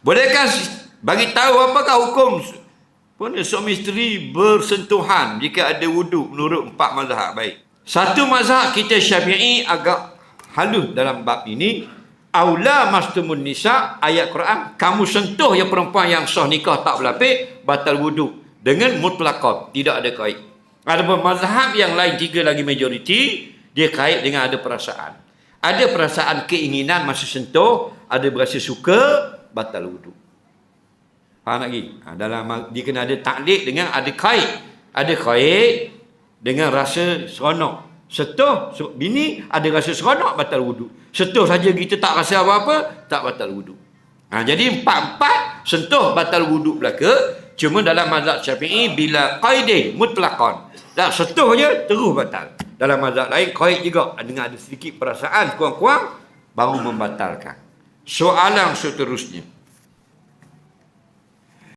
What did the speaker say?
Bolehkah bagi tahu apakah hukum suami isteri bersentuhan jika ada wuduk menurut 4 mazhab? Baik. Satu mazhab kita Syafi'i agak halus dalam bab ini. Aula mastumun nisa, ayat Quran, kamu sentuh yang perempuan yang sah nikah tak berlapik, batal wuduk dengan mutlaqah, tidak ada kait. Ada mazhab yang lain 3 lagi majoriti, dia kait dengan ada perasaan. Ada perasaan keinginan masa sentuh, ada berasa suka, batal wuduk. Faham lagi? Dalam dia kena ada taklid dengan ada kait. Ada kait dengan rasa seronok. Sentuh bini ada rasa seronok, batal wuduk. Sentuh saja kita tak rasa apa-apa, tak batal wuduk. Jadi 4 sentuh batal wuduk belaka. Cuma dalam mazhab Syafi'i bila qaidin mutlaqan, tak sentuh je terus batal. Dalam mazhab lain qaid juga dengan ada sedikit perasaan kurang-kurang baru membatalkan. Soalan seterusnya,